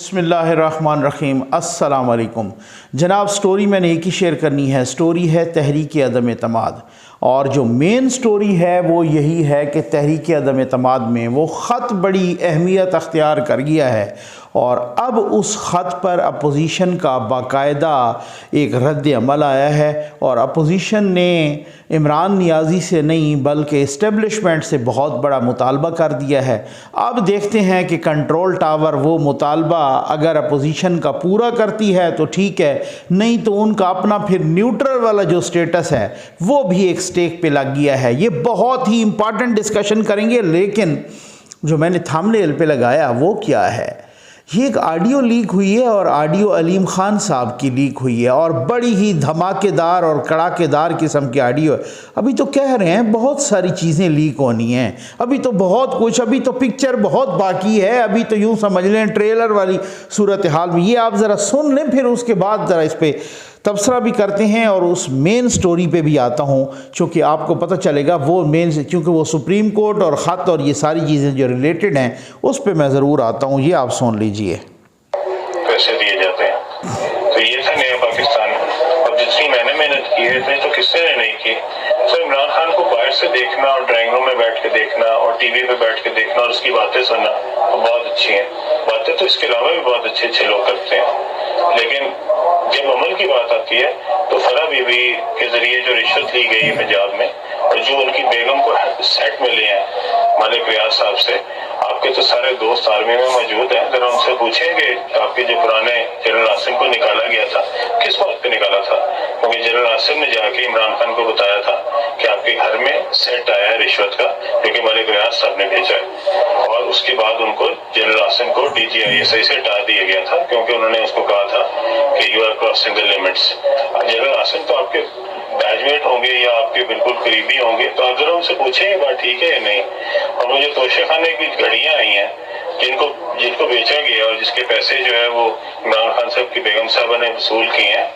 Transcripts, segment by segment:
बिस्मिल्लाहिर्रहमानिर्रहीम। अस्सलाम वालेकुम जनाब। स्टोरी मैंने एक ही शेयर करनी है। स्टोरी है तहरीक अदम एतमाद, और जो मेन स्टोरी है वो यही है कि तहरीक अदम एतमाद में वो ख़त बड़ी अहमियत अख्तियार कर गया है, और अब उस ख़त पर अपोजिशन का बाकायदा एक रद्द अमल आया है। और अपोजिशन ने इमरान नियाज़ी से नहीं बल्कि इस्टेब्लिशमेंट से बहुत बड़ा मुतालबा कर दिया है। अब देखते हैं कि कंट्रोल टावर वो मुतालबा अगर अपोजिशन का पूरा करती है तो ठीक है, नहीं तो उनका अपना फिर न्यूट्रल वाला जो स्टेटस है वो भी एक स्टेक पे लग गया है। ये बहुत ही इंपॉर्टेंट डिस्कशन करेंगे, लेकिन जो मैंने थंबनेल पे लगाया वो क्या है, ये एक ऑडियो लीक हुई है, और ऑडियो अलीम खान साहब की लीक हुई है, और बड़ी ही धमाकेदार और कड़ाकेदार किस्म की ऑडियो है। अभी तो कह रहे हैं बहुत सारी चीज़ें लीक होनी हैं, अभी तो बहुत कुछ, अभी तो पिक्चर बहुत बाकी है, अभी तो यूँ समझ लें ट्रेलर वाली सूरत हाल में। ये आप ज़रा सुन लें, फिर उसके बाद ज़रा इस पर तबसरा भी करते हैं और उस मेन स्टोरी पे भी आता हूँ, चूँकि आपको पता चलेगा वो मेन, क्योंकि वो सुप्रीम कोर्ट और ख़त और ये सारी चीज़ें जो रिलेटेड हैं उस पे मैं ज़रूर आता हूँ। ये आप सुन लीजिए। पैसे दिए जाते हैं तो ये था नया पाकिस्तान। अब जितनी मैंने मेहनत की है इतनी तो किसी ने नहीं की। तो इमरान खान को बाहर से देखना और ड्राइंग रूम में बैठ के देखना और टीवी पे बैठ के देखना और उसकी बातें सुनना तो बहुत अच्छी हैं। बातें तो इसके अलावा भी बहुत अच्छे अच्छे लोग करते हैं, लेकिन जब अमल की बात आती है तो फरा बीबी के जरिए जो रिश्वत ली गई पंजाब में और जो उनकी बेगम को सेट मिले हैं मालिक रियाज साहब से, आपके तो सारे दोस्त आर्मी में मौजूद हैं, जरा उनसे पूछेंगे आपके जो पुराने जनरल आसिम को निकाला गया था किस बात पे निकाला था, क्योंकि जनरल आसिम ने जाके इमरान खान को बताया था कि आपके घर में सेट आया है रिश्वत का जो कि मालिक रियाज साहब ने भेजा है, और उसके बाद उनको जनरल आसिम को DGISI से हटा दिया गया था क्योंकि उन्होंने उसको कहा था कि you are crossing the limits. General Asim तो आपके बैचमेट होंगे या आपके बिल्कुल करीबी होंगे, तो आप जरा उनसे पूछें ये बात ठीक है या नहीं। और वो जो तोशे खाने की घड़ियां आई हैं जिनको बेचा गया और जिसके पैसे जो है वो इमरान खान साहब की बेगम साहबा ने वसूल किए हैं,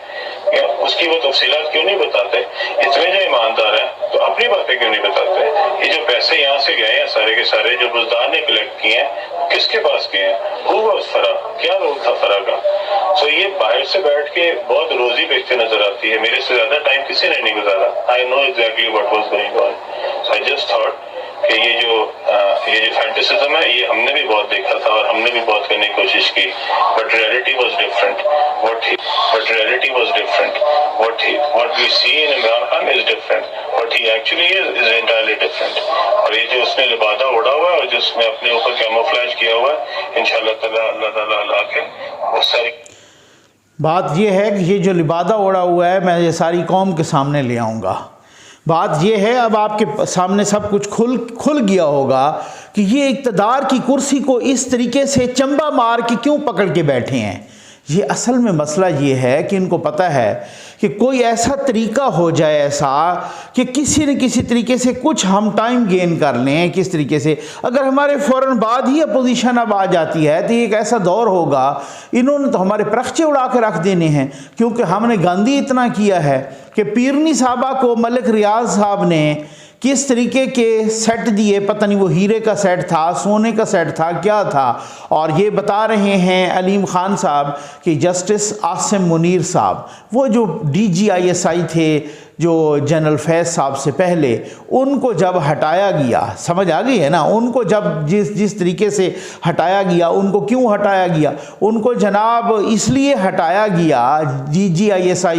उसकी वो तफसीलात क्यों नहीं बताते। इतने जो ईमानदार हैं तो अपनी बातें क्यों नहीं बताते। ये जो पैसे यहाँ से गए हैं सारे के सारे जो बुजदार ने कलेक्ट किए हैं किसके पास गए हैं, होगा उस फरा, क्या रोल था फरा का। सो ये बाहर से बैठ के बहुत रोजी बेचते नजर आती है। मेरे से ज्यादा टाइम किसी ने नहीं गुजारा। I know exactly what was going on. So I just thought कि ये जो फैंटेसिज्म है ये हमने भी बहुत देखा था और हमने भी बहुत करने की कोशिश की, but reality was different. What we see in Imran Khan is different, what he actually is entirely different. और ये जो उसने लिबादा उड़ा हुआ है और जिसने अपने ऊपर कैमोफ्लेज किया हुआ है, इंशाल्लाह ताला अल्लाह ताला ला के वो सारी बात ये है कि ये जो लिबादा उड़ा हुआ है मैं ये सारी कौम के सामने ले आऊँगा। बात ये है, अब आपके सामने सब कुछ खुल गया होगा कि ये इक़्तिदार की कुर्सी को इस तरीके से चंबा मार के क्यों पकड़ के बैठे हैं। ये असल में मसला ये है कि इनको पता है कि कोई ऐसा तरीका हो जाए ऐसा कि किसी न किसी तरीके से कुछ हम टाइम गेन कर लें। किस तरीके से, अगर हमारे फ़ौरन बाद ही अपोजिशन अब आ जाती है तो एक ऐसा दौर होगा, इन्होंने तो हमारे प्रख्चे उड़ा के रख देने हैं, क्योंकि हमने गांधी इतना किया है कि पीरनी साहबा को मलिक रियाज साहब ने किस तरीके के सेट दिए, पता नहीं वो हीरे का सेट था, सोने का सेट था, क्या था। और ये बता रहे हैं अलीम खान साहब कि जस्टिस आसिम मुनीर साहब, वो जो DGISI थे जो जनरल फैज़ साहब से पहले, उनको जब हटाया गया, समझ आ गई है ना, उनको जब जिस तरीके से हटाया गया, उनको क्यों हटाया गया, उनको जनाब इसलिए हटाया गया DGISI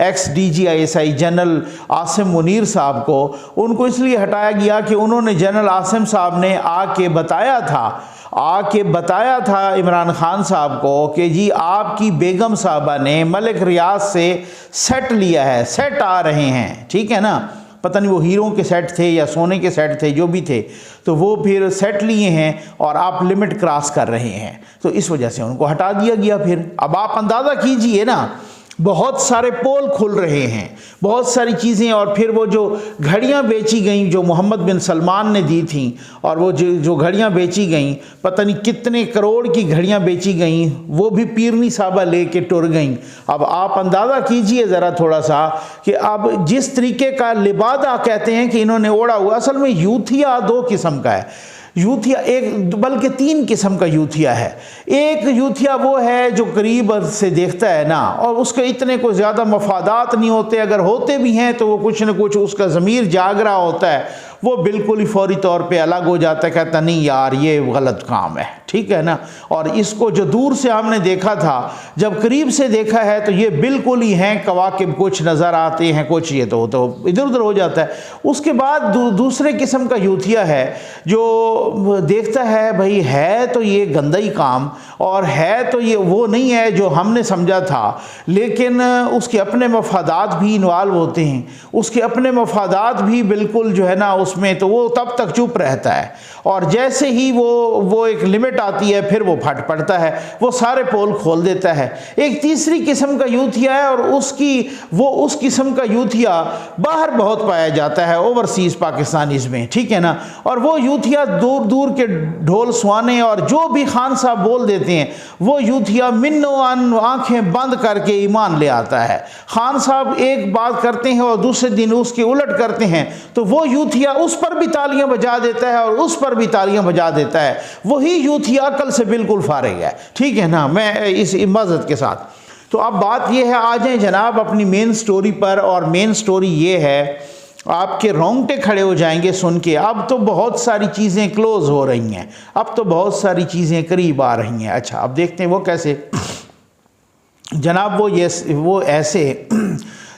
x DGISI general Asim Munir साहब को, उनको इसलिए हटाया गया कि उन्होंने जनरल आसिम साहब ने आके बताया था इमरान खान साहब को कि जी आपकी बेगम साहबा ने मलिक रियाज से सेट लिया है, सेट आ रहे हैं, ठीक है ना, पता नहीं वो हीरों के सेट थे या सोने के सेट थे, जो भी थे, तो वो फिर सेट लिए हैं और आप लिमिट क्रॉस कर रहे हैं, तो इस वजह से उनको हटा दिया गया। फिर अब आप अंदाज़ा कीजिए ना, बहुत सारे पोल खुल रहे हैं, बहुत सारी चीज़ें। और फिर वो जो घड़ियाँ बेची गईं जो मोहम्मद बिन सलमान ने दी थीं, और वो जो घड़ियाँ बेची गईं, पता नहीं कितने करोड़ की घड़ियाँ बेची गईं, वो भी पीरनी साहबा ले के टुर गईं। अब आप अंदाज़ा कीजिए ज़रा थोड़ा सा कि अब जिस तरीके का लिबादा कहते हैं कि इन्होंने ओढ़ा हुआ, असल में यूथिया दो किस्म का है। यूथिया एक बल्कि 3 किस्म का यूथिया है। एक यूथिया वो है जो करीब से देखता है ना, और उसके इतने कोई ज़्यादा मफादात नहीं होते, अगर होते भी हैं तो वो कुछ न कुछ उसका ज़मीर जाग रहा होता है, वो बिल्कुल ही फौरी तौर पे अलग हो जाता है, कहता नहीं यार ये गलत काम है, ठीक है ना। और इसको जो दूर से हमने देखा था, जब करीब से देखा है तो ये बिल्कुल ही हैं कवाकिब, कुछ नज़र आते हैं, कुछ ये तो इधर उधर हो जाता है। उसके बाद दूसरे किस्म का यूथिया है जो देखता है भाई है तो ये गंदा ही काम, और है तो ये वो नहीं है जो हमने समझा था, लेकिन उसके अपने मफादात भी इन्वॉल्व होते हैं, उसके अपने मफादात भी बिल्कुल जो है ना उसमें, तो वो तब तक चुप रहता है, और जैसे ही वो एक लिमिट आती है फिर वो फट पड़ता है, वो सारे पोल खोल देता है। एक तीसरी किस्म का यूथिया है, और उस किस्म का यूथिया बाहर बहुत पाया जाता है, ओवरसीज़ पाकिस्तानीज़ में, ठीक है ना। और वो यूथिया दूर दूर के ढोल सुहाने और जो भी खान साहब बोल देते हैं, वो यूथिया मिन्नो आंखें बंद करके ईमान ले आता है। खान साहब एक बात करते हैं और दूसरे दिन उसके उलट करते हैं, तो वो यूथिया उस पर भी तालियां बजा देता है और उस पर भी तालियां बजा देता है। वही यूथिया अकल से बिल्कुल फारिग है, ठीक है ना, मैं इस इमाजत के साथ। तो अब बात यह है, आ जाएं जनाब अपनी मेन स्टोरी पर, और मेन स्टोरी ये है, आपके रोंगटे खड़े हो जाएंगे सुन के। अब तो बहुत सारी चीज़ें क्लोज हो रही हैं, अब तो बहुत सारी चीज़ें करीब आ रही हैं। अच्छा, अब देखते हैं वो कैसे जनाब। वो ऐसे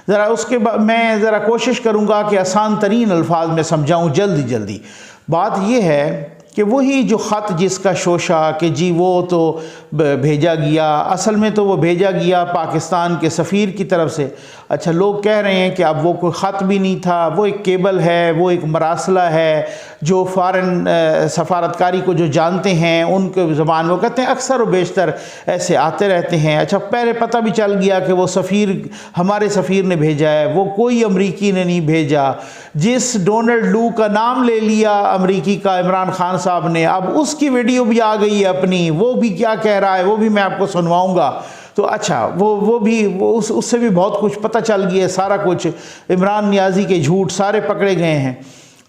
ज़रा उसके बाद मैं ज़रा कोशिश करूँगा कि आसान तरीन अल्फाज में समझाऊँ जल्दी। बात यह है कि वही जो ख़त जिसका शोशा कि जी वो तो भेजा गया, असल में तो वो भेजा गया पाकिस्तान के सफ़ीर की तरफ से। अच्छा, लोग कह रहे हैं कि अब वो कोई ख़त भी नहीं था, वो एक केबल है, वो एक मरासला है जो फ़ॉरेन सफारतकारी को जो जानते हैं उनके ज़बान, वो कहते हैं अक्सर व बेशतर ऐसे आते रहते हैं। अच्छा, पहले पता भी चल गया कि वो सफ़ीर हमारे सफ़ीर ने भेजा है, वो कोई अमरीकी ने नहीं भेजा। जिस डोनाल्ड लू का नाम ले लिया अमरीकी का, इमरान खान साहब ने, अब उसकी वीडियो भी आ गई है अपनी, वो भी क्या कह रहा है वो भी मैं आपको सुनवाऊंगा। तो अच्छा, उससे भी बहुत कुछ पता चल गया है, सारा कुछ इमरान नियाज़ी के झूठ सारे पकड़े गए हैं।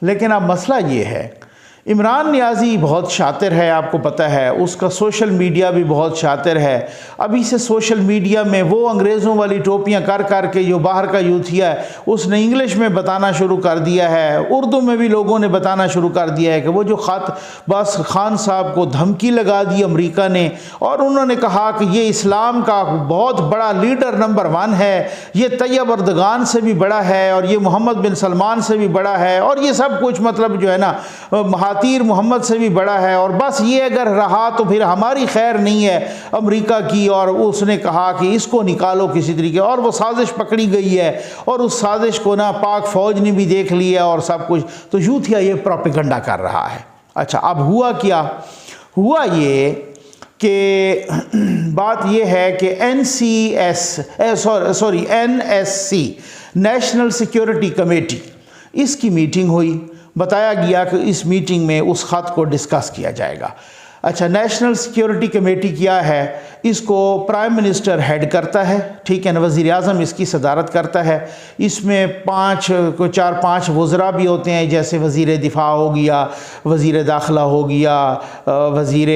लेकिन अब मसला ये है, इमरान नियाज़ी बहुत शातिर है, आपको पता है, उसका सोशल मीडिया भी बहुत शातिर है। अभी से सोशल मीडिया में वो अंग्रेज़ों वाली टोपियां कर कर के जो बाहर का यूथिया है उसने इंग्लिश में बताना शुरू कर दिया है, उर्दू में भी लोगों ने बताना शुरू कर दिया है कि वो जो ख़त बस खान साहब को धमकी लगा दी अमेरिका ने, और उन्होंने कहा कि ये इस्लाम का बहुत बड़ा लीडर नंबर 1 है, ये तैयब अर्दगान से भी बड़ा है, और ये मोहम्मद बिन सलमान से भी बड़ा है, और ये सब कुछ मतलब जो है ना महातीर मोहम्मद से भी बड़ा है, और बस ये अगर रहा तो फिर हमारी खैर नहीं है अमेरिका की। और उसने कहा कि इसको निकालो किसी तरीके, और वो साजिश पकड़ी गई है, और उस साजिश को ना पाक फ़ौज ने भी देख लिया और सब कुछ। तो यूथिया ये प्रोपेगेंडा कर रहा है। अच्छा, अब हुआ क्या? हुआ ये कि बात ये है कि NSC नेशनल सिक्योरिटी कमेटी, इसकी मीटिंग हुई। बताया गया कि इस मीटिंग में उस ख़त को डिस्कस किया जाएगा। अच्छा, नेशनल सिक्योरिटी कमेटी क्या है? इसको प्राइम मिनिस्टर हेड करता है, ठीक है ना, वज़ीर आज़म इसकी सदारत करता है। इसमें 4-5 वज़रा भी होते हैं, जैसे वज़ीर दिफ़ा हो गया, वज़ीर दाखिला हो गया, वज़ीर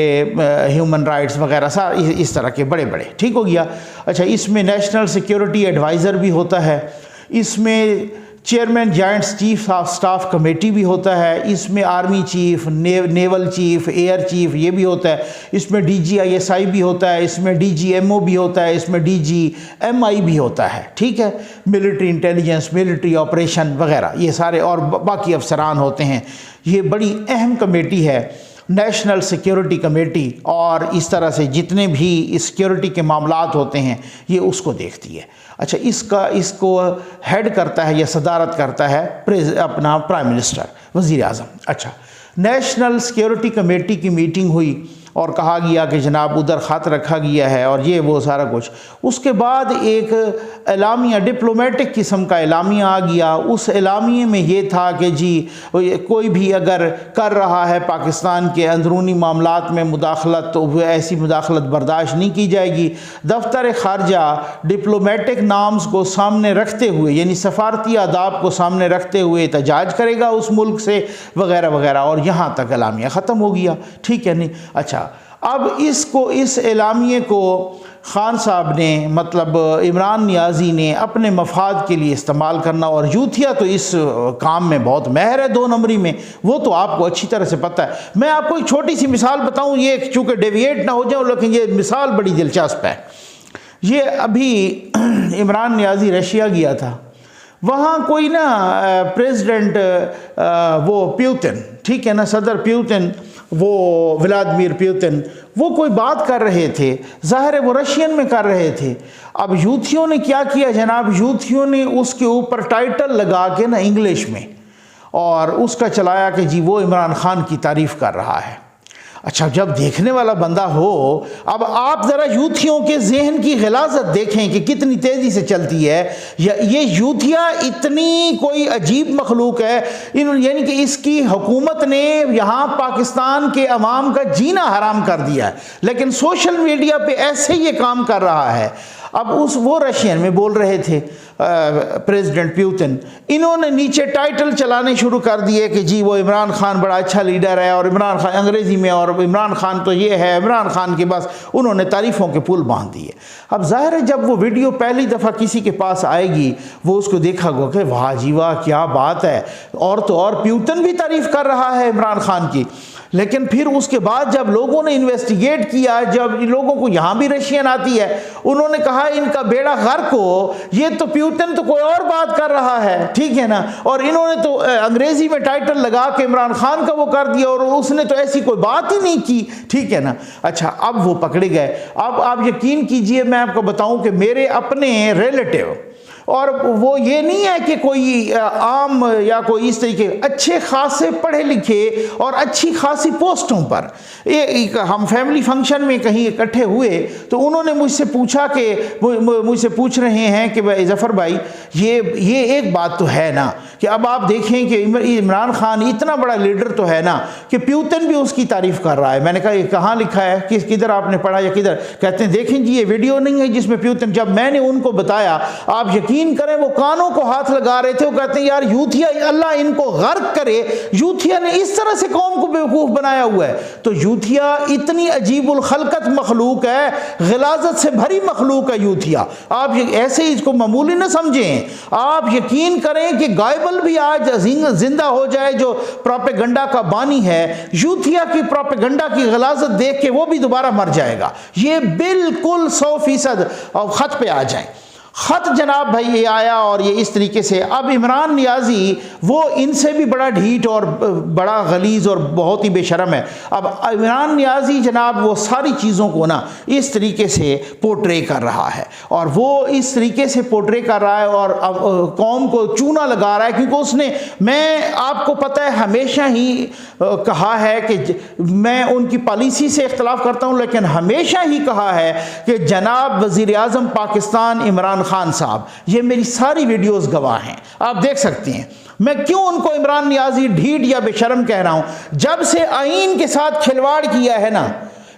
ह्यूमन राइट्स वगैरह, इस तरह के बड़े बड़े, ठीक हो गया। अच्छा, इसमें नेशनल सिक्योरिटी एडवाइज़र भी होता है, इसमें chairman joint chief of staff committee भी होता है, इसमें army chief, naval chief, air chief ये भी होता है, इसमें DGISI भी होता है, इसमें DGMO भी होता है, इसमें DGMI भी होता है, ठीक है, मिलिट्री इंटेलिजेंस, मिलिट्री ऑपरेशन वगैरह ये सारे, और बाकी अफसरान होते हैं। ये बड़ी अहम कमेटी है नेशनल सिक्योरिटी कमेटी, और इस तरह से जितने भी सिक्योरिटी के मामलात होते हैं ये उसको देखती है। अच्छा, इसको हेड करता है या सदारत करता है प्राइम मिनिस्टर, वज़ीर आज़म। अच्छा, नेशनल सिक्योरिटी कमेटी की मीटिंग हुई। और कहा गया कि जनाब उधर ख़त रखा गया है और ये वो सारा कुछ। उसके बाद एक एलामिया, डिप्लोमेटिक किस्म का एलामिया आ गया। उस एलामिया में ये था कि जी कोई भी अगर कर रहा है पाकिस्तान के अंदरूनी मामलात में मुदाखलत, तो वह ऐसी मुदाखलत बर्दाश्त नहीं की जाएगी। दफ्तर ख़ारजा डिप्लोमेटिक नाम्स को सामने रखते हुए, यानी सफारती आदाब को सामने रखते हुए एहतजाज करेगा उस मुल्क से, वगैरह वगैरह, और यहाँ तक एलामिया ख़त्म हो गया। ठीक है नहीं? अच्छा, अब इस एलामिये को ख़ान साहब ने, मतलब इमरान नियाज़ी ने अपने मफाद के लिए इस्तेमाल करना, और यूथिया तो इस काम में बहुत माहिर है, 2 नंबरी में, वो तो आपको अच्छी तरह से पता है। मैं आपको एक छोटी सी मिसाल बताऊं, ये चूँकि डेविएट ना हो जाऊं, लेकिन ये मिसाल बड़ी दिलचस्प है। ये अभी इमरान नियाज़ी रशिया गया था, वहाँ कोई ना प्रेसिडेंट वो प्यूतिन, ठीक है ना, सदर प्यूतिन, वो व्लादिमीर पुतिन, वो कोई बात कर रहे थे, ज़ाहिर है वो रशियन में कर रहे थे। अब यूथियों ने क्या किया जनाब, यूथियों ने उसके ऊपर टाइटल लगा के ना इंग्लिश में, और उसका चलाया कि जी वो इमरान खान की तारीफ़ कर रहा है। अच्छा, जब देखने वाला बंदा हो, अब आप ज़रा यूथियों के जहन की ग़िलाज़त देखें कि कितनी तेज़ी से चलती है। ये यूथिया इतनी कोई अजीब मखलूक है, यानी कि इसकी हुकूमत ने यहाँ पाकिस्तान के अवाम का जीना हराम कर दिया है, लेकिन सोशल मीडिया पे ऐसे ये काम कर रहा है। अब वो रशियन में बोल रहे थे प्रेसिडेंट पुतिन, इन्होंने नीचे टाइटल चलाने शुरू कर दिए कि जी वो इमरान खान बड़ा अच्छा लीडर है, और इमरान खान अंग्रेज़ी में, और इमरान खान तो ये है, इमरान खान के बस उन्होंने तारीफ़ों के पुल बांध दिए। अब ज़ाहिर है जब वो वीडियो पहली दफ़ा किसी के पास आएगी, वो उसको देखा गो कि वाह जी वाह क्या बात है, और तो और पुतिन भी तारीफ़ कर रहा है इमरान खान की। लेकिन फिर उसके बाद जब लोगों ने इन्वेस्टिगेट किया, जब लोगों को यहाँ भी रशियन आती है, उन्होंने कहा इनका बेड़ा गर्क हो, ये तो पुतिन तो कोई और बात कर रहा है, ठीक है ना, और इन्होंने तो अंग्रेज़ी में टाइटल लगा के इमरान खान का वो कर दिया, और उसने तो ऐसी कोई बात ही नहीं की, ठीक है ना। अच्छा, अब वो पकड़े गए। अब आप यकीन कीजिए, मैं आपको बताऊं कि मेरे अपने रिलेटिव, और वो ये नहीं है कि कोई आम या कोई इस तरीके, अच्छे खासे पढ़े लिखे और अच्छी खासी पोस्टों पर, हम फैमिली फंक्शन में कहीं इकट्ठे हुए, तो उन्होंने मुझसे पूछा कि मुझसे पूछ रहे हैं कि भाई जफ़र भाई, ये एक बात तो है ना कि अब आप देखें कि इमरान खान इतना बड़ा लीडर तो है ना कि पुतिन भी उसकी तारीफ़ कर रहा है। मैंने कहा ये कहाँ लिखा है, किधर आपने पढ़ा या किधर? कहते हैं देखें जी ये वीडियो नहीं है जिसमें पुतिन। जब मैंने उनको बताया, आप यकीन करें वो कानों को हाथ लगा रहे थे। वो कहते हैं यार यूथिया, अल्लाह इनको गर्क करे, यूथिया ने इस तरह से कौम को बेवकूफ़ बनाया हुआ है। तो यूथिया इतनी अजीबुल खलकत मखलूक है, ग़िलाज़त से भरी मखलूक है यूथिया। आप ऐसे ही इसको मामूली न समझें। आप यकीन करें कि गायबल भी आज जिंदा हो जाए, जो प्रोपेगंडा का बानी है, यूथिया की प्रोपेगंडा की ग़िलाज़त देख के वो भी दोबारा मर जाएगा। ये बिल्कुल 100% ख़त पे आ जाए। ख़त जनाब भाई ये आया, और ये इस तरीके से। अब इमरान नियाज़ी वो इनसे भी बड़ा ढीठ और बड़ा गलीज़ और बहुत ही बेशरम है। अब इमरान नियाज़ी जनाब वो सारी चीज़ों को ना इस तरीके से पोर्ट्रे कर रहा है, और वो इस तरीके से पोर्ट्रे कर रहा है, और अब कौम को चूना लगा रहा है, क्योंकि उसने, मैं आपको पता है हमेशा ही कहा है कि मैं उनकी पॉलिसी से इख्तलाफ करता हूँ, लेकिन हमेशा ही कहा है कि जनाब वज़ीर आज़म पाकिस्तान इमरान खान साहब, ये मेरी सारी वीडियोस गवाह हैं, आप देख सकते हैं। मैं क्यों उनको इमरान नियाज़ी ढीठ या बेशरम कह रहा हूं? जब से आईन के साथ खिलवाड़ किया है ना,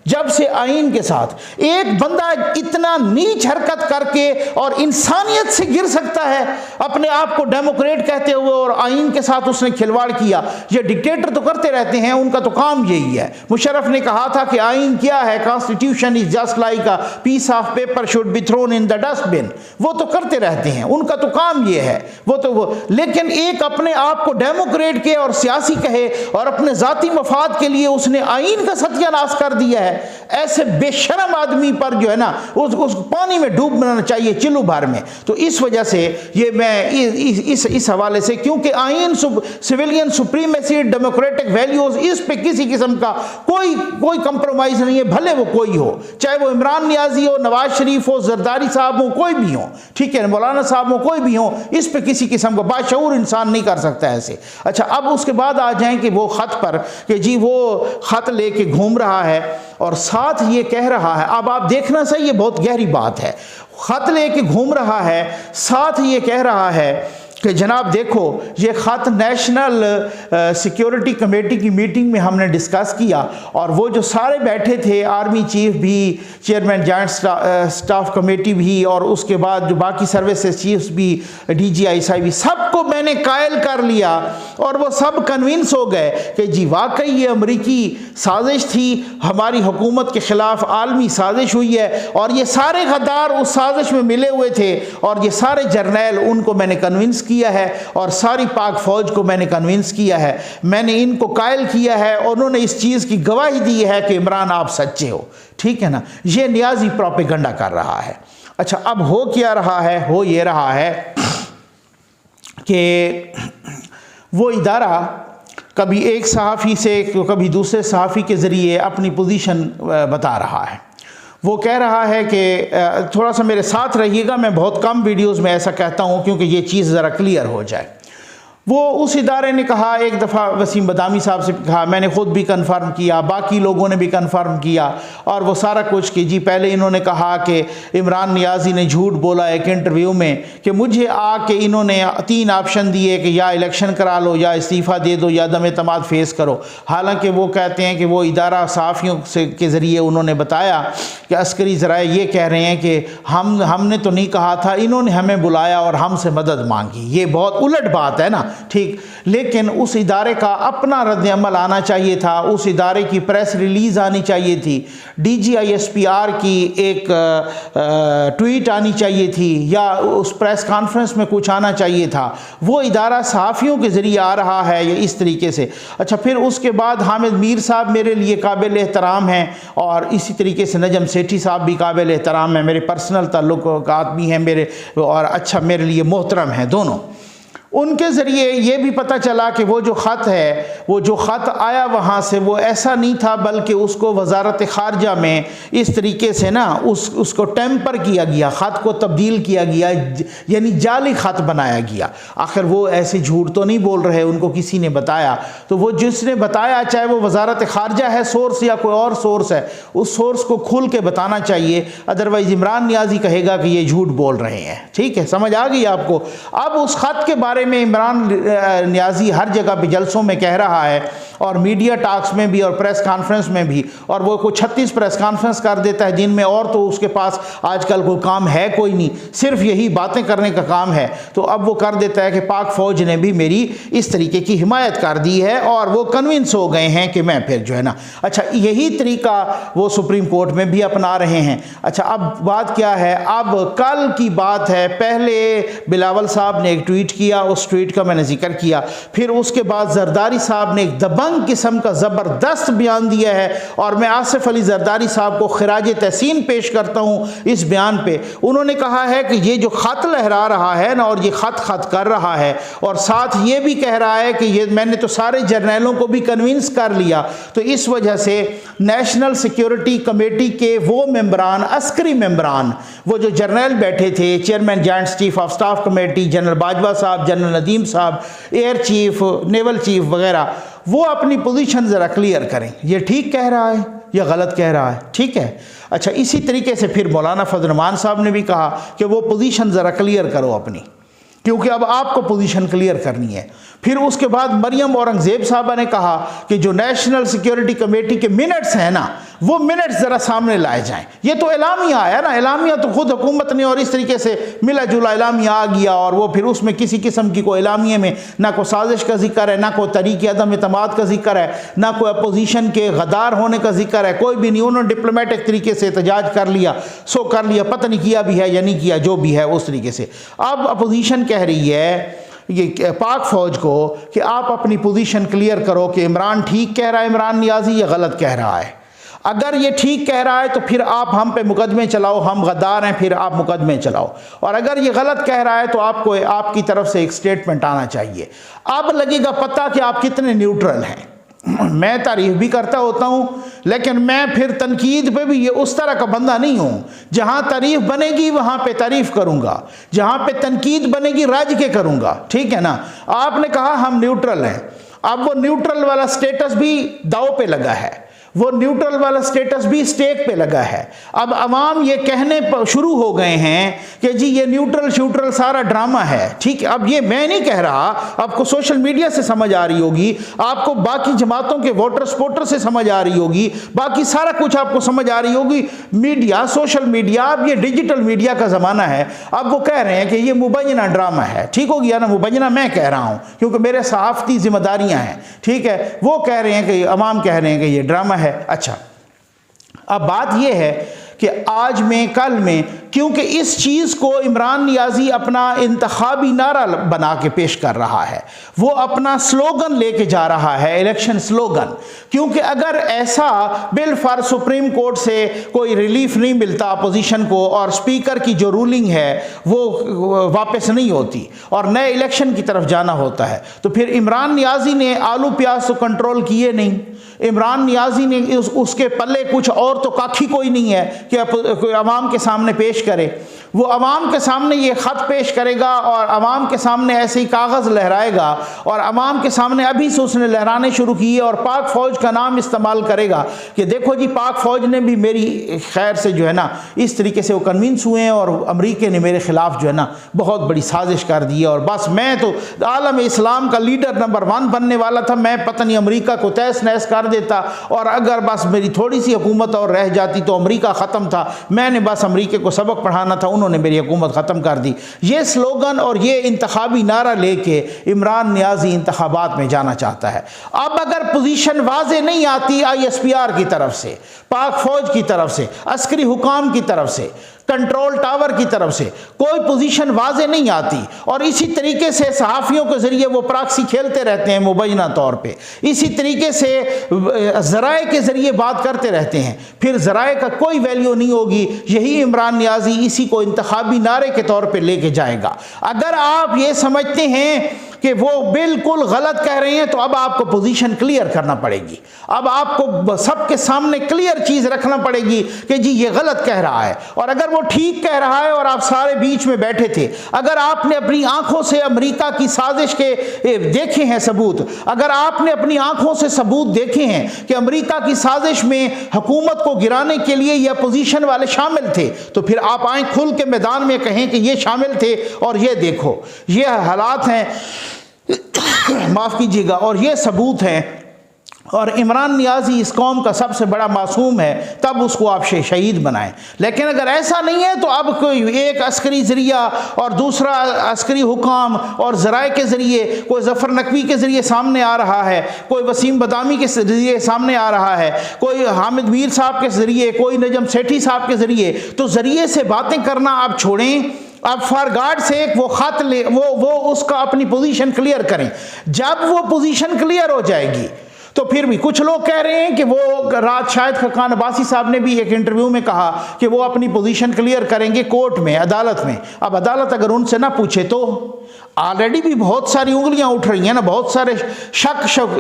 जब से आईन के साथ एक बंदा इतना नीच हरकत करके और इंसानियत से गिर सकता है, अपने आप को डेमोक्रेट कहते हुए, और आईन के साथ उसने खिलवाड़ किया। ये डिक्टेटर तो करते रहते हैं, उनका तो काम यही है। मुशर्रफ ने कहा था कि आईन क्या है, constitution is just like a piece of paper should be thrown in the dustbin. वो तो करते रहते हैं, उनका तो काम ये है। लेकिन एक अपने आप को डेमोक्रेट के और सियासी कहे, और अपने ज़ाती मफाद के लिए उसने आईन का सत्यानाश कर दिया है। ऐसे बेशरम आदमी पर जो है ना उस पानी में डूब बनाना चाहिए चिल्लू भर में। तो इस वजह से ये मैं इस हवाले से, क्योंकि आइन, सिविलियन सुप्रीमेसी, डेमोक्रेटिक वैल्यूज, इस पे किसी किस्म का कोई कंप्रोमाइज नहीं है, भले वो कोई हो, चाहे वो इमरान नियाजी हो, नवाज शरीफ हो, जरदारी साहब हो, कोई भी हो, ठीक है, मौलाना साहब हो, कोई भी हो, इस पे किसी किस्म का बाशऊर इंसान नहीं कर सकता ऐसे। अच्छा, अब उसके बाद आ जाएं कि वो खत पर, कि जी वो खत लेके घूम रहा है और साथ ये कह रहा है, अब आप देखना सही, ये बहुत गहरी बात है, खत लेके घूम रहा है, साथ ये कह रहा है कि जनाब देखो ये ख़त नेशनल सिक्योरिटी कमेटी की मीटिंग में हमने डिस्कस किया और वो जो सारे बैठे थे, आर्मी चीफ भी, चेयरमैन जॉइंट स्टाफ कमेटी भी, और उसके बाद जो बाकी सर्विसेज चीफ्स भी, DGI भी, सबको मैंने कायल कर लिया और वो सब कन्विंस हो गए कि जी वाकई ये अमरीकी साजिश थी, हमारी हुकूमत के ख़िलाफ़ आलमी साजिश हुई है और ये सारे गद्दार उस साजिश में मिले हुए थे और ये सारे जर्नैल, उनको मैंने कन्विंस किया है और सारी पाक फौज को मैंने कन्विंस किया है, मैंने इनको कायल किया है और उन्होंने इस चीज़ की गवाही दी है कि इमरान आप सच्चे हो, ठीक है ना। ये नियाजी प्रोपेगेंडा कर रहा है। अच्छा, अब हो क्या रहा है, हो ये रहा है कि वो इदारा कभी एक सहाफ़ी से कभी दूसरे सहाफ़ी के ज़रिए अपनी पोजीशन बता रहा है। वो कह रहा है कि थोड़ा सा मेरे साथ रहिएगा, मैं बहुत कम वीडियोस में ऐसा कहता हूँ क्योंकि ये चीज़ ज़रा क्लियर हो जाए। वो उस इदारे ने कहा, एक दफ़ा वसीम बदामी साहब से कहा, मैंने ख़ुद भी कंफर्म किया, बाकी लोगों ने भी कंफर्म किया और वो सारा कुछ कि जी पहले इन्होंने कहा कि इमरान नियाज़ी ने झूठ बोला एक इंटरव्यू में कि मुझे आके इन्होंने 3 ऑप्शन दिए कि या इलेक्शन करा लो, या इस्तीफ़ा दे दो, या अदम एतमाद फेस करो। हालांकि वो कहते हैं कि वो इदारा सहाफ़ियों से के ज़रिए उन्होंने बताया कि अस्करी ज़राए ये कह रहे हैं कि हमने तो नहीं कहा था, इन्होंने हमें बुलाया और हमसे मदद मांगी। ये बहुत उलट बात है ना, ठीक। लेकिन उस इदारे का अपना रद्द-ए-अमल आना चाहिए था, उस इदारे की प्रेस रिलीज़ आनी चाहिए थी, DGISPR की एक ट्वीट आनी चाहिए थी, या उस प्रेस कॉन्फ्रेंस में कुछ आना चाहिए था। वो इदारा सहाफ़ियों के ज़रिए आ रहा है या इस तरीके से। अच्छा, फिर उसके बाद हामिद मीर साहब मेरे लिए काबिल एहतराम हैं और इसी तरीके से नजम सेठी साहब भी काबिल एहतराम हैं, मेरे पर्सनल ताल्लुकात भी हैं मेरे, और अच्छा मेरे लिए मोहतरम हैं दोनों। उनके ज़रिए ये भी पता चला कि वो जो ख़त है, वो जो ख़त आया वहाँ से, वो ऐसा नहीं था, बल्कि उसको वजारत ख़ारजा में इस तरीके से ना उसको टेम्पर किया गया, ख़त को तब्दील किया गया, यानी जाली ख़त बनाया गया। आखिर वो ऐसे झूठ तो नहीं बोल रहे, उनको किसी ने बताया, तो वो जिसने बताया, चाहे वो वजारत ख़ारजा है सोर्स या कोई और सोर्स है, उस सोर्स को खुल के बताना चाहिए, अदरवाइज़ इमरान नियाज़ी कहेगा कि ये झूठ बोल रहे हैं। ठीक है, समझ आ गई आपको। अब उस ख़त के बारे में इमरान नियाज़ी हर जगह पे जलसों में कह रहा है और मीडिया टॉक्स में भी और प्रेस कॉन्फ्रेंस में भी, और वो कोई 36 प्रेस कॉन्फ्रेंस कर देता है दिन में, और तो उसके पास आजकल कोई काम है कोई नहीं, सिर्फ यही बातें करने का काम है। तो अब वो कर देता है कि पाक फ़ौज ने भी मेरी इस तरीके की हिमायत कर दी है और वो कन्विंस हो गए हैं कि मैं फिर जो है ना, अच्छा यही तरीका वो सुप्रीम कोर्ट में भी अपना रहे हैं। अच्छा, अब बात क्या है, अब कल की बात है, पहले बिलावल साहब ने एक ट्वीट किया, उस ट्वीट का मैंने जिक्र किया, फिर उसके बाद जरदारी साहब ने एक दबंग किस्म का ज़बरदस्त बयान दिया है और मैं आसिफ अली जरदारी साहब को खिराज तहसीन पेश करता हूँ इस बयान पे। उन्होंने कहा है कि ये जो ख़त लहरा रहा है ना, और ये ख़त कर रहा है और साथ ये भी कह रहा है कि ये मैंने तो सारे जर्नैलों को भी कन्विंस कर लिया, तो इस वजह से नेशनल सिक्योरिटी कमेटी के वो मेंबरान, अस्करी मेंबरान, वो जो जर्नैल बैठे थे, chairman joint chief of staff committee, general Bajwa साहब, जनरल नदीम साहब, एयर चीफ, नेवल चीफ वगैरह, वो अपनी पोजीशन ज़रा क्लियर करें, ये ठीक कह रहा है या गलत कह रहा है। ठीक है, अच्छा इसी तरीके से फिर मौलाना फजल रहमान साहब ने भी कहा कि वो पोजीशन ज़रा क्लियर करो अपनी, क्योंकि अब आपको पोजीशन क्लियर करनी है। फिर उसके बाद मरियम औरंगज़ेब साहबा ने कहा कि जो नेशनल सिक्योरिटी कमेटी के मिनट्स हैं ना, वो मिनट्स ज़रा सामने लाए जाएं। ये तो एलामिया आया ना, एलामिया तो खुद हुकूमत ने और इस तरीके से मिला जुला एलामिया आ गया, और वो फिर उसमें किसी किस्म की कोई एलामिया में ना कोई साजिश का जिक्र है, ना कोई तरीक़े अदम एतमाद का जिक्र है, ना कोई अपोजिशन के गद्दार होने का जिक्र है, कोई भी नहीं। उन्होंने डिप्लोमेटिक तरीके से एहतजाज कर लिया, सो कर लिया, पता नहीं किया भी है या नहीं किया, जो भी है उस तरीके से। अब अपोजिशन कह रही है ये पाक फ़ौज को कि आप अपनी पोजीशन क्लियर करो कि इमरान ठीक कह रहा है, इमरान नियाज़ी, या गलत कह रहा है। अगर ये ठीक कह रहा है तो फिर आप हम पे मुकदमे चलाओ, हम गद्दार हैं, फिर आप मुकदमे चलाओ। और अगर ये गलत कह रहा है तो आपको आपकी तरफ से एक स्टेटमेंट आना चाहिए। अब लगेगा पता कि आप कितने न्यूट्रल हैं। मैं तारीफ भी करता होता हूँ, लेकिन मैं फिर तनकीद पे भी ये उस तरह का बंदा नहीं हूँ। जहाँ तारीफ बनेगी वहाँ पे तारीफ करूँगा, जहाँ पे तनकीद बनेगी राज के करूँगा, ठीक है ना। आपने कहा हम न्यूट्रल हैं, अब वो न्यूट्रल वाला स्टेटस भी दाव पे लगा है, वो न्यूट्रल वाला स्टेटस भी स्टेक पे लगा है। अब अवाम ये कहने शुरू हो गए हैं कि जी ये न्यूट्रल श्यूट्रल सारा ड्रामा है, ठीक है। अब ये मैं नहीं कह रहा, आपको सोशल मीडिया से समझ आ रही होगी, आपको बाकी जमातों के वोटर सपोर्टर से समझ आ रही होगी, बाकी सारा कुछ आपको समझ आ रही होगी। मीडिया, सोशल मीडिया, अब ये डिजिटल मीडिया का ज़माना है। अब वो कह रहे हैं कि ये मुबैना ड्रामा है, ठीक हो गया ना। मुबैना मैं कह रहा हूँ क्योंकि मेरे सहाफ़ती जिम्मेदारियाँ हैं, ठीक है। वो कह रहे हैं कि अवाम कह रहे हैं कि ये ड्रामा है। अच्छा, अब बात यह है कि आज में कल में, क्योंकि इस चीज़ को इमरान नियाज़ी अपना इंतखाबी नारा बना के पेश कर रहा है, वो अपना स्लोगन लेके जा रहा है, इलेक्शन स्लोगन। क्योंकि अगर ऐसा बिल फॉर सुप्रीम कोर्ट से कोई रिलीफ नहीं मिलता अपोजिशन को और स्पीकर की जो रूलिंग है वो वापस नहीं होती और नए इलेक्शन की तरफ जाना होता है, तो फिर इमरान नियाज़ी ने आलू प्याज तो कंट्रोल किए नहीं। इमरान नियाज़ी ने उसके पल्ले कुछ और तो काखी कोई नहीं है कि अवाम के सामने पेश करे। वो अवाम के सामने ये ख़त पेश करेगा और अवाम के सामने ऐसे ही कागज़ लहराएगा और अवाम के सामने अभी से उसने लहराने शुरू किए और पाक फ़ौज का नाम इस्तेमाल करेगा कि देखो जी पाक फ़ौज ने भी मेरी खैर से जो है ना, इस तरीके से वो कन्विंस हुए हैं और अमरीका ने मेरे ख़िलाफ़ जो है ना बहुत बड़ी साजिश कर दी है और बस मैं तो आलम इस्लाम का लीडर नंबर 1 बनने वाला था, मैं पता नहीं अमरीका को तहस नहस कर देता और अगर बस मेरी थोड़ी सी हुकूमत और रह जाती तो अमरीका ख़त्म था, मैंने बस अमरीका को सबक पढ़ाना था, उन्होंने मेरी हुकूमत ख़त्म कर दी। ये स्लोगन और ये इंतखाबी नारा लेके इमरान नियाज़ी इंतखाबात में जाना चाहता है। अब अगर पोजीशन वाज़े नहीं आती ISPR की तरफ से, पाक फ़ौज की तरफ से, अस्करी हुकाम की तरफ से, कंट्रोल टावर की तरफ से कोई पोजीशन वाज़े नहीं आती और इसी तरीके से सहाफ़ियों के ज़रिए वो प्रॉक्सी खेलते रहते हैं मुबैना तौर पे, इसी तरीके से ज़राए के ज़रिए बात करते रहते हैं, फिर ज़राए का कोई वैल्यू नहीं होगी। यही इमरान नियाज़ी इसी को इंतखाबी नारे के तौर पे लेके जाएगा। अगर आप ये समझते हैं कि वो बिल्कुल गलत कह रहे हैं तो अब आपको पोजीशन क्लियर करना पड़ेगी। अब आपको सबके सामने क्लियर चीज़ रखना पड़ेगी कि जी ये गलत कह रहा है और अगर वो ठीक कह रहा है और आप सारे बीच में बैठे थे, अगर आपने अपनी आंखों से अमेरिका की साजिश के देखे हैं सबूत, अगर आपने अपनी आंखों से सबूत देखे हैं कि अमेरिका की साजिश में हुकूमत को गिराने के लिए ये अपोजिशन वाले शामिल थे, तो फिर आप आएँ खुल के मैदान में कहें कि ये शामिल थे और ये देखो ये हालात हैं, माफ़ कीजिएगा, और ये सबूत हैं और इमरान नियाज़ी इस कौम का सबसे बड़ा मासूम है, तब उसको आप शहीद बनाएं। लेकिन अगर ऐसा नहीं है तो अब कोई एक अस्करी ज़रिया और दूसरा अस्करी हुकाम और ज़राए के ज़रिए, कोई ज़फ़र नकवी के ज़रिए सामने आ रहा है, कोई वसीम बदामी के ज़रिए सामने आ रहा है, कोई हामिद मीर साहब के ज़रिए, कोई नजम सेठी साहब के ज़रिए, तो ज़रिए से बातें करना आप छोड़ें। अब फॉर गॉड सेक वो ख़त ले, वो उसका अपनी पोजीशन क्लियर करें। जब वो पोजीशन क्लियर हो जाएगी तो फिर भी कुछ लोग कह रहे हैं कि वो रात शायद खकान अब्बासी साहब ने भी एक इंटरव्यू में कहा कि वो अपनी पोजीशन क्लियर करेंगे कोर्ट में, अदालत में। अब अदालत अगर उनसे ना पूछे तो ऑलरेडी भी बहुत सारी उंगलियां उठ रही हैं ना, बहुत सारे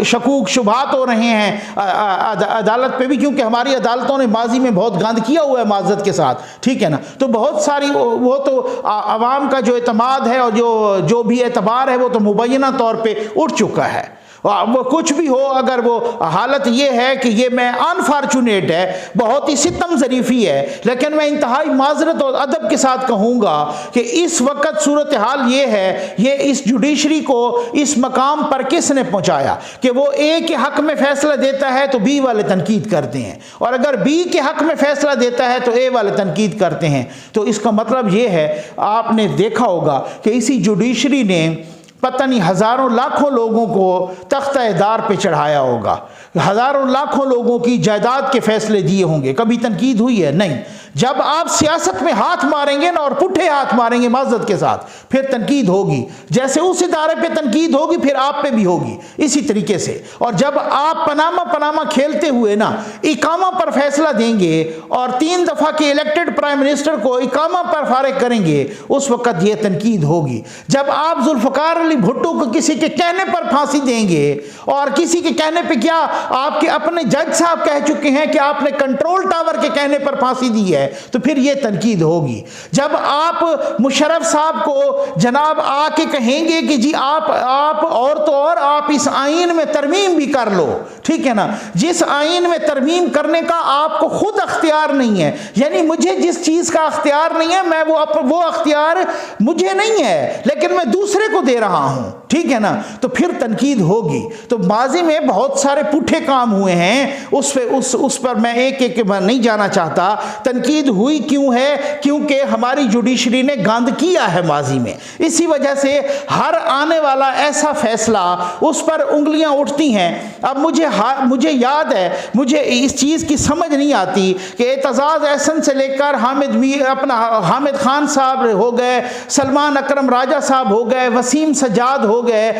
शकूक शुबात हो रहे हैं अदालत पे भी, क्योंकि हमारी अदालतों ने माजी में बहुत गंद किया हुआ है माज़रत के साथ, ठीक है ना। तो बहुत सारी वो तो आवाम का जो एतमाद है और जो भी एतबार है वो तो मुबैना तौर पर उठ चुका है। वो कुछ भी हो, अगर वो हालत ये है कि ये मैं अनफॉर्चुनेट है, बहुत ही सितम ज़रीफ़ी है, लेकिन मैं इंतहाई माजरत और अदब के साथ कहूँगा कि इस वक्त सूरत हाल ये है, ये इस जुडिशरी को इस मकाम पर किसने पहुँचाया कि वो ए के हक़ में फ़ैसला देता है तो बी वाले तनकीद करते हैं, और अगर बी के हक़ में फ़ैसला देता है तो ए वाले तनकीद करते हैं। तो इसका मतलब ये है, आपने देखा होगा कि इसी जुडिशरी ने पता नहीं हज़ारों लाखों लोगों को तख्ता-ए-दार पे चढ़ाया होगा, हज़ारों लाखों लोगों की जायदाद के फ़ैसले दिए होंगे। कभी तनकीद हुई है? नहीं। जब आप सियासत में हाथ मारेंगे ना और पुट्ठे हाथ मारेंगे माजरत के साथ, फिर तनकीद होगी। जैसे उस इदारे पे तनकीद होगी फिर आप पे भी होगी इसी तरीके से। और जब आप पनामा खेलते हुए ना इकामा पर फैसला देंगे और 3 दफा के इलेक्टेड प्राइम मिनिस्टर को इकामा पर फारिग करेंगे, उस वक्त यह तनकीद होगी। जब आप जुल्फकार अली भुट्टो को किसी के कहने पर फांसी देंगे और किसी के कहने पे क्या आपके अपने जज साहब कह चुके हैं कि आपने कंट्रोल टावर के कहने पर फांसी दी है, तो फिर यह तनकीद होगी। जब आप मुशर्रफ साहब को जनाब आके कहेंगे कि जी आप और तो और आप इस आइन में तरमीम भी कर लो, ठीक है ना, जिस आइन में तरमीम करने का आपको खुद अख्तियार नहीं है, यानी मुझे जिस चीज का अख्तियार नहीं है, मैं वो अख्तियार मुझे नहीं है लेकिन मैं दूसरे को दे रहा हूं, ठीक है ना, तो फिर तनकीद होगी। तो माजी में बहुत सारे पुट्ठे काम हुए हैं, उस पर मैं एक नहीं जाना चाहता। तनकीद हुई क्यों है? क्योंकि हमारी जुडिशरी ने गंद किया है माजी में। इसी वजह से हर आने वाला ऐसा फैसला उस पर उंगलियां उठती हैं। अब मुझे याद है, मुझे इस चीज़ की समझ नहीं आती कि एतजाज़ एहसन से लेकर हामिद खान साहब हो गए, सलमान अकरम राजा साहब हो गए, वसीम सज्जाद हो गए,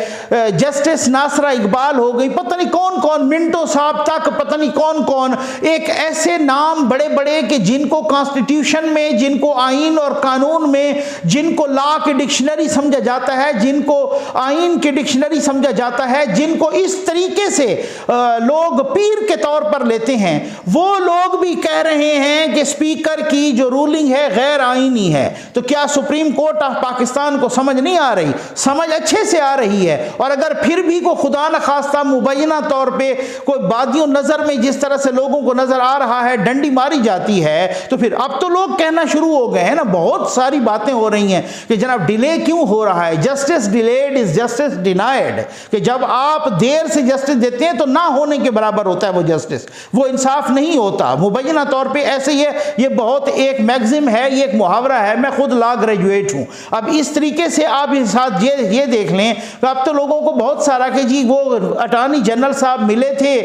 जस्टिस नासरा इकबाल हो गई, पता नहीं कौन कौन, मिंटो साहब तक, पता नहीं कौन कौन, एक ऐसे नाम बड़े बड़े कि जिनको कॉन्स्टिट्यूशन में, जिनको आइन और कानून में, जिनको लॉ की डिक्शनरी समझा जाता है, जिनको आइन की डिक्शनरी समझा जाता है, जिनको इस तरीके से लोग पीर के तौर पर लेते हैं, वो लोग भी कह रहे हैं कि स्पीकर की जो रूलिंग है गैर आइनी है। तो क्या सुप्रीम कोर्ट ऑफ पाकिस्तान को समझ नहीं आ रही? समझ अच्छे से आ रही है। और अगर फिर भी को खुदा न खास्ता मुबैना तौर पे कोई बादियों नजर में जिस तरह से लोगों को नजर आ रहा है डंडी मारी जाती है, तो फिर अब तो लोग कहना शुरू हो गए हैं ना, बहुत सारी बातें हो रही हैं कि जनाब डिले क्यों हो रहा है, justice delayed is justice denied, कि जब आप देर से जस्टिस देते हैं तो ना होने के बराबर होता है वो जस्टिस, वो इंसाफ नहीं होता मुबैना तौर पे। ऐसे ये बहुत एक मैगजिम है, ये एक मुहावरा है, मैं खुद लॉ ग्रेजुएट हूँ। अब इस तरीके से आप इस साथ ये देख लें तो अब तो लोगों को बहुत सारा कि जी वो अटॉर्नी जनरल साहब मिले थे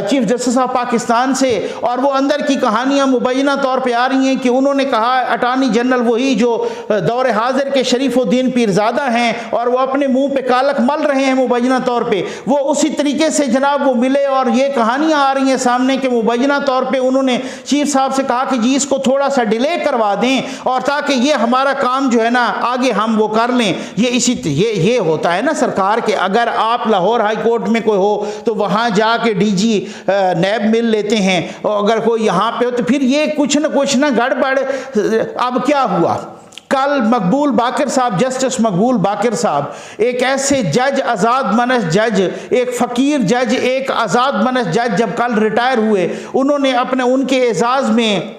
चीफ जस्टिस ऑफ पाकिस्तान से, और वो अंदर की कहानियां मुबैना तौर पे आ रही हैं कि उन्होंने कहा अटॉर्नी जनरल वही जो दौरे हाजिर के शरीफुद्दीन पीरजादा हैं और वो अपने मुंह पे कालक मल रहे हैं मुबैना तौर पे, वो उसी तरीके से जनाब वो मिले और ये कहानियां आ रही हैं सामने के मुबैना तौर पे उन्होंने चीफ साहब से कहा कि जी इसको थोड़ा सा डिले करवा दें और ताकि ये हमारा काम जो है ना आगे हम वो कर लें। ये होता है ना सरकार के, अगर आप लाहौर हाई कोर्ट में कोई हो तो वहाँ जाके डीजी नैब मिल लेते हैं, और अगर कोई यहाँ पे हो तो फिर ये कुछ ना गड़बड़। अब क्या हुआ, कल मकबूल बाकर साहब, जस्टिस मकबूल बाकर साहब, एक ऐसे जज, आज़ाद मनस जज, एक फ़कीर जज, एक आज़ाद मनस जज, जब कल रिटायर हुए, उन्होंने उनके एजाज़ में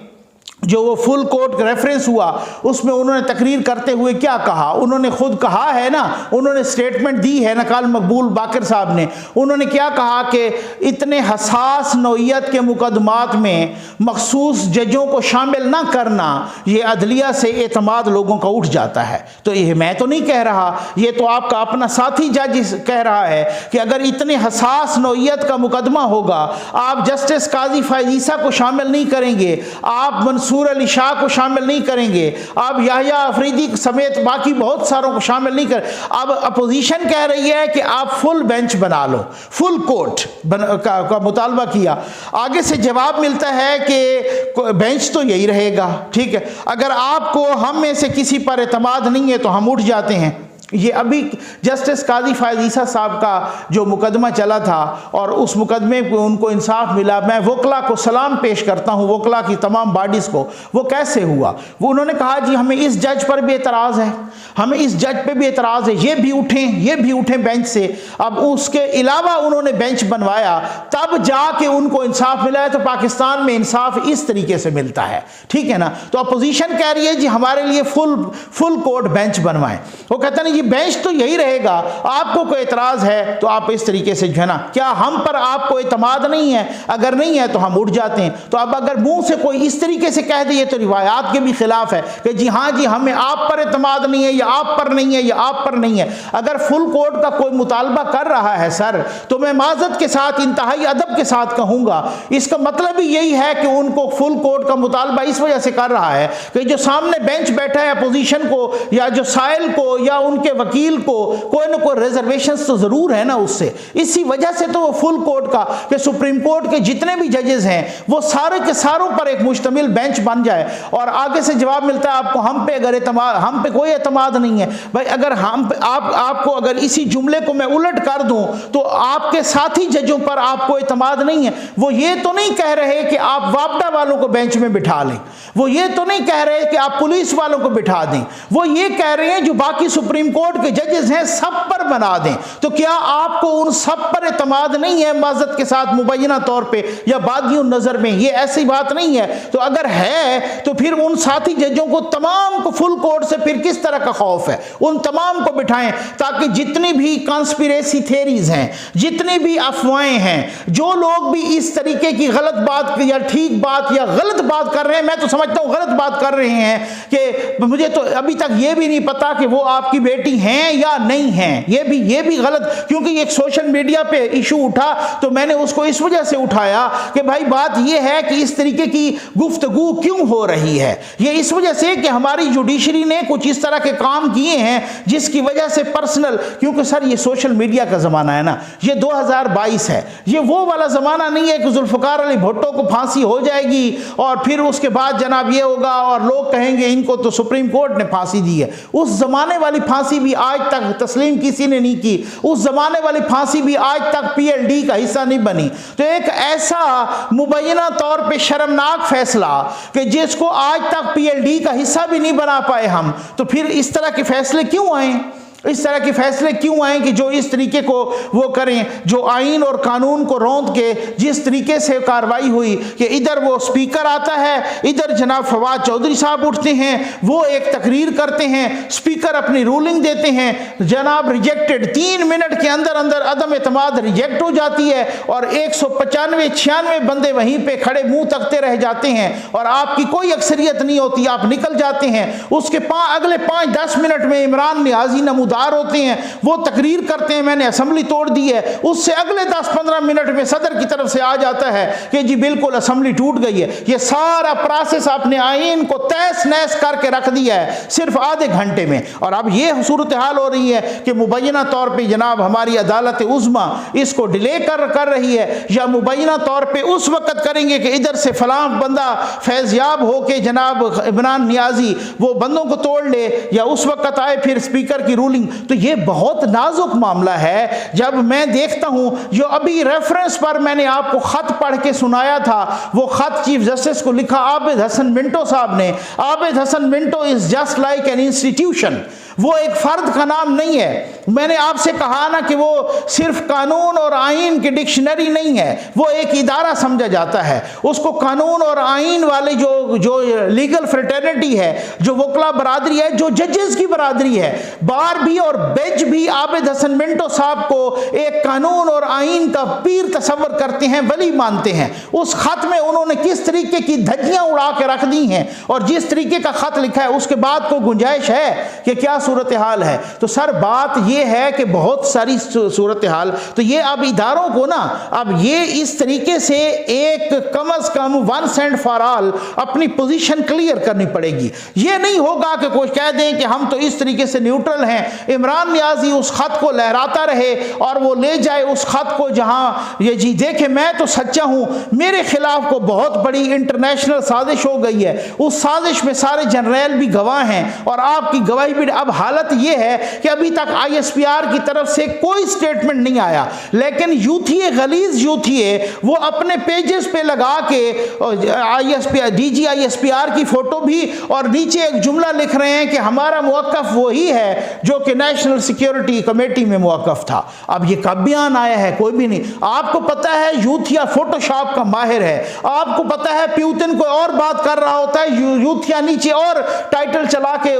जो वो फुल कोर्ट रेफरेंस हुआ उसमें उन्होंने तकरीर करते हुए क्या कहा, उन्होंने खुद कहा है ना, उन्होंने स्टेटमेंट दी है ना कल मकबूल बाकर साहब ने, उन्होंने क्या कहा कि इतने हसास नौइयत के मुकदमात में मखसूस जजों को शामिल ना करना, ये अदलिया से एतमाद लोगों का उठ जाता है। तो ये मैं तो नहीं कह रहा, ये तो आपका अपना साथी जज कह रहा है कि अगर इतने हसास नौइयत का मुकदमा होगा, आप जस्टिस काजी फायजीसा को शामिल नहीं करेंगे, आप मंसूर अली शाह को शामिल नहीं करेंगे, आप याहिया अफरीदी समेत बाकी बहुत सारों को शामिल नहीं कर। अब अपोजिशन कह रही है कि आप फुल बेंच बना लो, फुल कोर्ट का मुतालबा किया। आगे से जवाब मिलता है कि बेंच तो यही रहेगा, ठीक है, अगर आपको हम में से किसी पर एतमाद नहीं है तो हम उठ जाते हैं। ये अभी जस्टिस काजी फायजीसा साहब का जो मुकदमा चला था और उस मुकदमे को उनको इंसाफ मिला, मैं वकला को सलाम पेश करता हूँ, वकला की तमाम बॉडीज़ को। वो कैसे हुआ, वो उन्होंने कहा जी हमें इस जज पर भी एतराज़ है, हमें इस जज पे भी एतराज़ है, ये भी उठें बेंच से। अब उसके अलावा उन्होंने बेंच बनवाया, तब जाके उनको इंसाफ मिला है। तो पाकिस्तान में इंसाफ इस तरीके से मिलता है, ठीक है ना। तो अपोजिशन कह रही है जी हमारे लिए फुल कोर्ट बेंच बनवाएं। वो कहते हैं ये बेंच तो यही रहेगा, आपको कोई एतराज़ है तो आप इस तरीके से जो है ना, क्या हम पर आपको एतमाद नहीं है? अगर नहीं है तो हम उठ जाते हैं। तो अब अगर मुंह से कोई इस तरीके से कह दे ये तो रिवायात के भी खिलाफ है कि जी हाँ जी हमें आप पर एतमाद नहीं है, या आप पर नहीं है, या आप पर नहीं है। अगर फुल कोर्ट का कोई मुतालबा कर रहा है सर, तो मैं माजरत के साथ, इंतहाई अदब के साथ कहूँगा, इसका मतलब ही यही है कि उनको फुल कोर्ट का मुतालबा इस वजह से कर रहा है कि जो सामने बेंच बैठा है अपोजिशन को, या जो साइल को, या उनके वकील को कोई ना कोई रिजर्वेशंस तो ज़रूर है ना उससे। इसी वजह से तो वो फुल कोर्ट का, कि सुप्रीम कोर्ट के जितने भी जजेस हैं वो सारे के सारों पर एक मुश्तमिल बेंच बन जाए। और आगे से जवाब मिलता है आपको, हम पे अगर एतमाद, हम पे कोई एतमाद नहीं है भाई। अगर हम आपको अगर इसी जुमले को मैं उलट कर दूं तो आपके साथी जजों पर आपको एतमाद नहीं है। वो ये तो नहीं कह रहे कि आप वापडा वालों को बेंच में बिठा लें, वो ये तो नहीं कह रहे कि आप पुलिस वालों को बिठा दें, वो ये कह रहे हैं जो बाकी सुप्रीम कोर्ट के जजेस हैं सब पर बना दें। तो क्या आपको उन सब पर एतमाद नहीं है माज़रत के साथ, मुबैना तौर पे या बादियों नज़र में? ये ऐसी बात नहीं है। तो अगर है तो फिर उन साथी जजों को तमाम को फुल कोर्ट से फिर किस तरह का खौफ है? उन तमाम को बिठाएं ताकि जितनी भी कॉन्स्पिरेसी थेरीज हैं, जितनी भी अफवाहें हैं, जो लोग भी इस तरीके की गलत बात या ठीक बात या गलत बात कर रहे हैं, मैं तो समझता हूँ गलत बात कर रहे हैं कि मुझे तो अभी तक ये भी नहीं पता कि वो आपकी बेटी हैं या नहीं हैं, ये भी गलत। क्योंकि एक सोशल मीडिया पे इशू उठा तो मैंने उसको इस वजह से उठाया कि भाई बात ये है कि इस तरीके की गुफ्तगू क्यों हो रही है। ये इस वजह से कि हमारी जुडिशरी ने कुछ इस तरह के काम किए हैं जिसकी वजह से पर्सनल, क्योंकि सर ये सोशल मीडिया का ज़माना है ना, ये 2022 है, ये वो वाला ज़माना नहीं है कि जुल्फ़िकार अली भुट्टो को फांसी हो जाएगी और फिर उसके बाद जनाब ये होगा और लोग कहेंगे इनको तो सुप्रीम कोर्ट ने फांसी दी है। उस ज़माने वाली फांसी भी आज तक तस्लीम किसी ने नहीं की, उस ज़माने वाली फांसी भी आज तक PLD का हिस्सा नहीं बनी। तो एक ऐसा मुबैना तौर पे शर्मनाक फैसला कि जिसको आज तक PLD का हिस्सा भी नहीं बना पाए हम, तो फिर इस तरह के फैसले क्यों आए? इस तरह के फैसले क्यों आए कि जो इस तरीके को वो करें, जो आइन और कानून को रौंद के जिस तरीके से कार्रवाई हुई कि इधर वो स्पीकर आता है, इधर जनाब फवाद चौधरी साहब उठते हैं, वो एक तकरीर करते हैं, स्पीकर अपनी रूलिंग देते हैं, जनाब रिजेक्टेड, 3 मिनट के अंदर अंदर अदम एतमाद रिजेक्ट हो जाती है और 195-96 बंदे वहीं पे खड़े मुंह तकते रह जाते हैं और आपकी कोई अक्सरियत नहीं होती, आप निकल जाते हैं। उसके अगले 5-10 मिनट में इमरान नियाज़ी नमूदार होते हैं, वो तकरीर करते हैं मैंने असेंबली तोड़ दी है। उससे अगले 10-15 मिनट में सदर की तरफ से आ जाता है कि जी बिल्कुल असेंबली टूट गई है। ये सारा प्रोसेस आपने आइन को तहस नहस करके रख दिया है सिर्फ आधे घंटे में। और अब ये सूरत हाल हो रही है कि मुबैना तौर पे जनाब हमारी अदालत उज़्मा इसको डिले कर रही है, या मुबैना तौर पे उस वक्त करेंगे कि इधर से फलां बंदा फैज़याब हो के जनाब इमरान नियाज़ी वो बंदों को तोड़ ले, या उस वक्त आए फिर स्पीकर की रूलिंग। तो ये बहुत नाजुक मामला है। जब मैं देखता हूं जो अभी रेफरेंस पर मैंने आपको खत पढ़ के सुनाया था, वो खत चीफ जस्टिस को लिखा आबिद हसन मिंटो साहब ने। Abid Hasan Minto is just like an institution, वो एक फर्द का नाम नहीं है। मैंने आपसे कहा ना कि वो सिर्फ कानून और आइन की डिक्शनरी नहीं है, वो एक इदारा समझा जाता है। उसको कानून और आइन वाले जो लीगल फ्रेटर्निटी है, जो वकला बरादरी है, जो जजेस की बरादरी है, बार भी और बेंच भी आबिद हसन मिंटो साहब को एक कानून और आइन का पीर तस्वर करते हैं, वली मानते हैं। उस खत में उन्होंने किस तरीके की धज्जियां उड़ा के रख दी हैं और जिस तरीके का खत लिखा है उसके बाद कोई गुंजाइश है कि क्या सूरत हाल है। तो सर बात यह है कि बहुत सारी सूरत हाल, तो ये अब इदारों को ना अब ये इस तरीके से एक come as come once and for all अपनी पोजीशन क्लियर करनी पड़ेगी। ये नहीं होगा कि कोई कह दें कि हम तो इस तरीके से न्यूट्रल हैं, इमरान नियाज़ी उस खत को लहराता रहे और वो ले जाए उस खत को जहां ये जी देखे मैं तो सच्चा हूं, मेरे खिलाफ को बहुत बड़ी इंटरनेशनल साजिश हो गई है, उस साजिश में सारे जनरल भी गवाह हैं और आपकी गवाही भी। अब हालत यह है कि अभी तक ISPR की तरफ से कोई स्टेटमेंट नहीं आया, लेकिन यूथिए गलीज यूथिए वो अपने पेजेस पे लगा के DG ISPR की फोटो भी और नीचे एक जुमला लिख रहे हैं कि हमारा मुवक्कफ वही है जो कि नेशनल सिक्योरिटी कमेटी में मुवक्कफ था। अब ये कब बयान आया है कोई भी नहीं। आपको पता है यूथिया फोटोशॉप का माहिर है, आपको पता है प्यूतिन कोई और बात कर रहा होता है, यूथिया नीचे और टाइटल चला के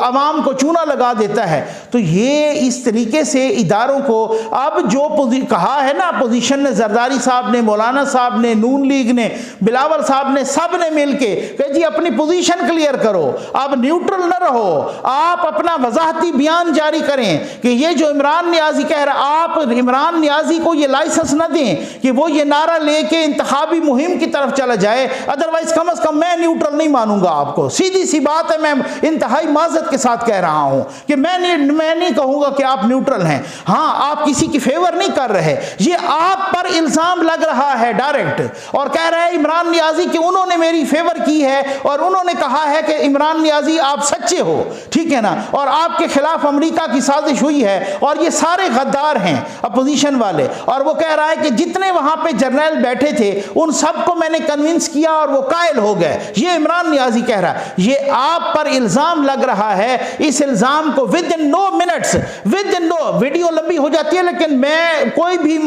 अवाम को चूना चूना लगा देता है। तो ये इस तरीके से इदारों को अब जो कहा है ना, अपोजिशन ने, जरदारी साहब ने, मौलाना साहब ने, नून लीग ने, बिलावल साहब ने, सब ने मिलके कहा जी अपनी पोजीशन क्लियर करो, अब न्यूट्रल न रहो, आप अपना वजाहती बयान जारी करें कि ये जो इमरान नियाजी कह रहा, आप इमरान नियाजी को ये लाइसेंस न दें कि वो ये नारा लेके इंतखाबी मुहिम की तरफ चला जाए, अदरवाइज कम से कम मैं न्यूट्रल नहीं मानूंगा आपको। सीधी सी बात है, मैं इंतहाई माजरत के साथ कह रहा हूं कि मैं नहीं कहूंगा कि आप न्यूट्रल हैं। हाँ, आप किसी की फेवर नहीं कर रहे, ये आप पर इल्जाम लग रहा है डायरेक्ट, और कह रहे हैं इमरान नियाजी कि उन्होंने मेरी फेवर की है और उन्होंने कहा है कि इमरान नियाजी आप सच्चे हो, ठीक है ना, और आपके खिलाफ अमेरिका की साजिश हुई है और ये सारे गद्दार हैं अपोजिशन वाले। और वो कह रहा है कि जितने वहां पे जर्नल बैठे थे उन सबको मैंने कन्विंस किया और वो कायल हो गए, ये इमरान नियाजी कह रहा है। ये आप पर इल्जाम लग रहा है, इस इल्जाम को within no minutes, within no, video लंबी हो जाती है लेकिन मैं कोई भी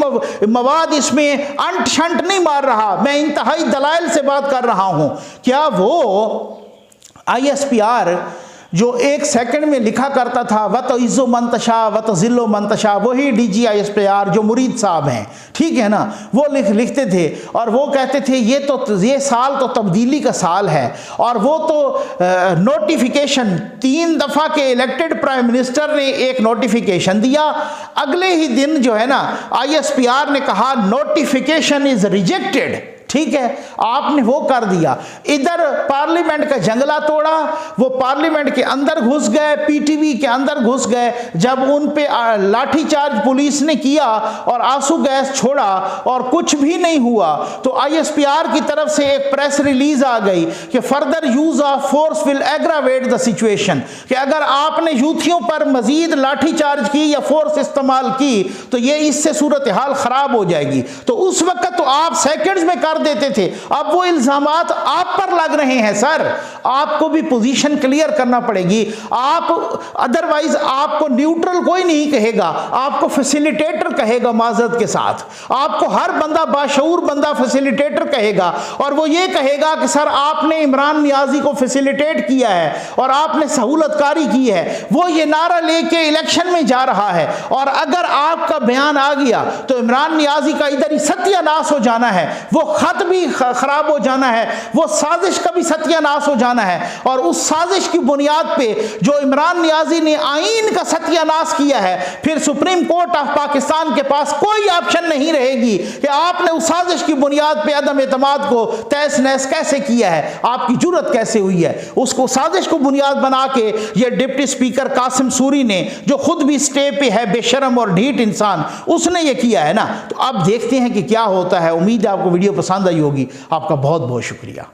मवाद इसमें अंट शंट नहीं मार रहा, मैं इंतहाई दलाइल से बात कर रहा हूं। क्या वो ISPR जो एक सेकंड में लिखा करता था वत इज़्ज़ो मंतशा वत ज़िल्लो मंतशा, वही DG ISPR जो मुरीद साहब हैं, ठीक है ना, वो लिखते थे और वो कहते थे ये साल तो तब्दीली का साल है। और वो तो नोटिफिकेशन 3 दफ़ा के इलेक्टेड प्राइम मिनिस्टर ने एक नोटिफिकेशन दिया, अगले ही दिन जो है ना ISPR ने कहा नोटिफिकेशन इज़ रिजेक्टेड, ठीक है, आपने वो कर दिया। इधर पार्लियामेंट का जंगला तोड़ा, वो पार्लियामेंट के अंदर घुस गए, PTV के अंदर घुस गए, जब उन पे लाठीचार्ज पुलिस ने किया और आंसू गैस छोड़ा और कुछ भी नहीं हुआ, तो ISPR की तरफ से एक प्रेस रिलीज आ गई कि further use of force will aggravate the situation, कि अगर आपने यूथियों पर मजीद लाठीचार्ज की या फोर्स इस्तेमाल की तो ये इससे सूरत हाल खराब हो जाएगी। तो उस वक्त तो आप सेकंड्स में कर देते थे, अब वो इल्जामात आप पर लग रहे हैं। सर, आपको भी पोजीशन क्लियर करना पड़ेगी, आप अदरवाइज आपको न्यूट्रल कोई नहीं कहेगा, आपको फैसिलिटेटर कहेगा। माजरत के साथ आपको हर बंदा, बाशऊर बंदा फैसिलिटेटर कहेगा, और वो ये कहेगा कि सर आपने इमरान नियाजी को फैसिलिटेट किया है और आपने सहूलतकारी की है। वो ये नारा लेके इलेक्शन में जा रहा है, और अगर आपका बयान आ गया तो इमरान नियाजी का इधर ही सत्यानाश हो जाना है, वो खत भी खराब हो जाना है, वो साजिश का भी सत्यानाश हो जाना है। और उस साजिश की बुनियाद पे जो इमरान नियाजी ने आईन का सत्यानाश किया है, फिर सुप्रीम कोर्ट ऑफ पाकिस्तान के पास कोई ऑप्शन नहीं रहेगी कि आपने उस साजिश की बुनियाद पे अदम एतमाद को तहस नहस कैसे किया है, आपकी जुर्रत कैसे हुई है। उसको साजिश को बुनियाद बना के ये डिप्टी स्पीकर कासिम सूरी ने, जो खुद भी स्टे पे है, बेशरम और ढीठ इंसान, उसने ये किया है ना। तो अब देखते हैं कि क्या होता है। उम्मीद है आपको वीडियो पसंद आई होगी। आपका बहुत बहुत शुक्रिया।